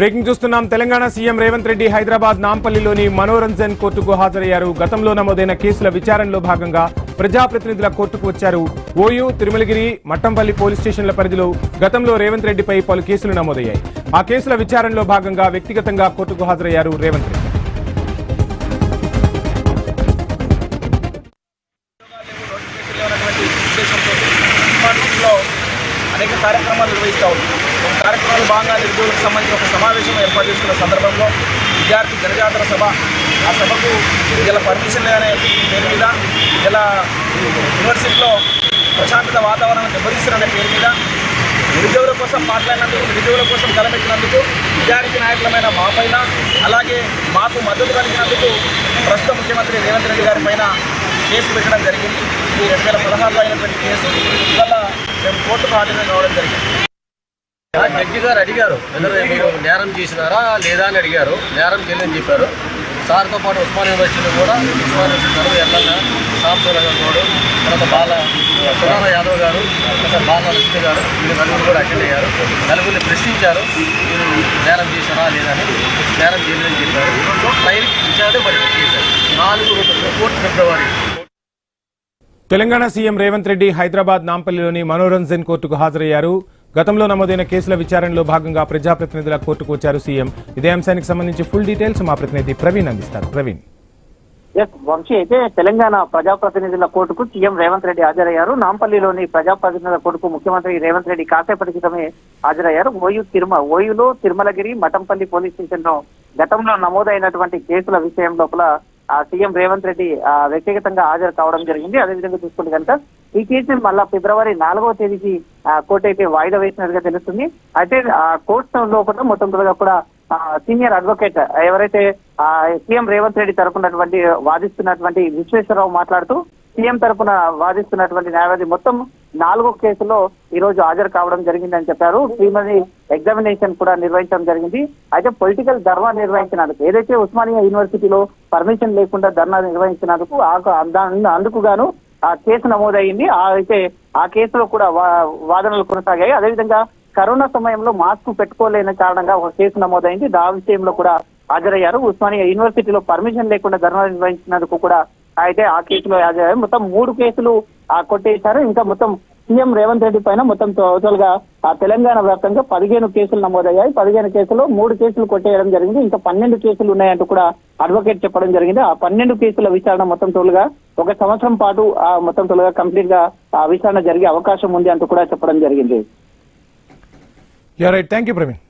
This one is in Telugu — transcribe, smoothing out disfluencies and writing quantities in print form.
బ్రేకింగ్ చూస్తున్నాం. తెలంగాణ సీఎం రేవంత్ రెడ్డి హైదరాబాద్ నాంపల్లిలోని మనోరంజన్ కోర్టుకు హాజరయ్యారు. గతంలో నమోదైన కేసుల విచారణలో భాగంగా ప్రజాప్రతినిధుల కోర్టుకు వచ్చారు. ఓయూ, తిరుమలగిరి, మట్టంపల్లి పోలీస్ స్టేషన్ల పరిధిలో గతంలో రేవంత్ రెడ్డిపై పలు కేసులు నమోదయ్యాయి. ఆ కేసుల విచారణలో భాగంగా వ్యక్తిగతంగా కోర్టుకు హాజరయ్యారు రేవంత్ రెడ్డి. అనేక కార్యక్రమాలు నిర్వహిస్తూ ఉంది. కార్యక్రమాలు భాగంగా నిరుద్యోగులకు సంబంధించిన ఒక సమావేశం ఏర్పాటు చేసుకున్న సందర్భంలో విద్యార్థి జనజాతర సభ, ఆ సభకు ఇలా పర్మిషన్ లేదనే పేరు మీద, ఇలా యూనివర్సిటీలో ప్రశాంతత వాతావరణం దెబ్బతీస్తారనే పేరు మీద నిరుద్యోగుల కోసం మాట్లాడినందుకు, నిరుద్యోగుల కోసం గలమెత్తినందుకు విద్యార్థి నాయకులమైన మా పైన, అలాగే మాకు మద్దతు కలిగినందుకు ప్రస్తుత ముఖ్యమంత్రి రేవంత్ రెడ్డి గారి పైన కేసు పెట్టడం జరిగింది. ఈ 2016లో అయినటువంటి కేసు ఇవాళ మేము కోర్టుకు హాజరు కావడం జరిగింది. జడ్జి గారు అడిగారు మీరు నేరం చేసినారా లేదా అని అడిగారు. నేరం చేయలేని చెప్పారు. సార్తో పాటు ఉస్మాన్ యూనివర్సిటీలో కూడా ఉస్మాన్ యూనివర్సిటీ ఎల్లన్న, సాంబశివరావు గౌడ్, తర్వాత సునామ యాదవ్ గారు, తర్వాత బాల లక్ష్మి గారు, వీళ్ళు నలుగురు కూడా అటెండ్ అయ్యారు. నలుగురిని ప్రశ్నించారు, మీరు నేరం చేశారా లేదని. నేరం చేయలేదని చెప్పారు. ట్రయల్ విచారణ మరి చేశారు. 4 ఫిబ్రవరి. తెలంగాణ సీఎం రేవంత్ రెడ్డి హైదరాబాద్ నాంపల్లిలోని మనోరంజన్ కోర్టుకు హాజరయ్యారు. గతంలో నమోదైన కేసుల విచారణలో భాగంగా ప్రజాప్రతినిధుల కోర్టుకు వచ్చారు సీఎం. ఇదే అంశానికి సంబంధించి ఫుల్ డీటెయిల్స్ మా ప్రతినిధి ప్రవీణ్ అందిస్తారు. ప్రవీణ్. వంశీ, అయితే తెలంగాణ ప్రజాప్రతినిధుల కోర్టుకు సీఎం రేవంత్ రెడ్డి హాజరయ్యారు. నాంపల్లిలోని ప్రజాప్రతినిధుల కోర్టుకు ముఖ్యమంత్రి రేవంత్ రెడ్డి కాసేపటి క్రితమే హాజరయ్యారు. ఓయూలో తిరుమలగిరి, మఠంపల్లి పోలీస్ స్టేషన్ లో గతంలో నమోదైనటువంటి కేసుల విషయం లోపల సీఎం రేవంత్ రెడ్డి వ్యక్తిగతంగా హాజరు కావడం జరిగింది. అదేవిధంగా చూసుకుంటే కనుక ఈ కేసు మళ్ళా ఫిబ్రవరి 4వ తేదీకి కోర్టు అయితే వాయిదా వేసినట్టుగా తెలుస్తుంది. అయితే కోర్టు లోపల మొత్తం కూడా సీనియర్ అడ్వకేట్ ఎవరైతే సీఎం రేవంత్ రెడ్డి తరపునటువంటి వాదిస్తున్నటువంటి విశ్వేశ్వరరావు మాట్లాడుతూ, సీఎం తరపున వాదిస్తున్నటువంటి న్యాయవాది మొత్తం 4 కేసుల్లో ఈ రోజు హాజరు కావడం జరిగిందని చెప్పారు. శ్రీమతి ఎగ్జామినేషన్ కూడా నిర్వహించడం జరిగింది. అయితే పొలిటికల్ ధర్నా నిర్వహించినందుకు, ఏదైతే ఉస్మానియా యూనివర్సిటీలో పర్మిషన్ లేకుండా ధర్నా నిర్వహించినందుకు అందుకు గాను ఆ కేసు నమోదైంది. అయితే ఆ కేసులో కూడా వాదనలు కొనసాగాయి. అదేవిధంగా కరోనా సమయంలో మాస్క్ పెట్టుకోలేని కారణంగా ఒక కేసు నమోదైంది. ఆ విషయంలో కూడా హాజరయ్యారు. ఉస్మానియా యూనివర్సిటీలో పర్మిషన్ లేకుండా ధర్నా నిర్వహించినందుకు కూడా అయితే ఆ కేసులో హాజరయ్యారు. మొత్తం 3 కేసులు కొట్టేశారు. ఇంకా మొత్తం సీఎం రేవంత్ రెడ్డి పైన మొత్తం టోటల్ గా తెలంగాణ వ్యాప్తంగా 15 కేసులు నమోదయ్యాయి. 15 కేసులు 3 కేసులు కొట్టేయడం జరిగింది. ఇంకా 12 కేసులు ఉన్నాయంటూ కూడా అడ్వకేట్ చెప్పడం జరిగింది. ఆ 12 కేసుల విచారణ మొత్తం తోలుగా 1 సంవత్సరం పాటు మొత్తం తోలుగా కంప్లీట్ గా విచారణ జరిగే అవకాశం ఉంది అంటూ కూడా చెప్పడం జరిగింది. Right, thank you Praveen.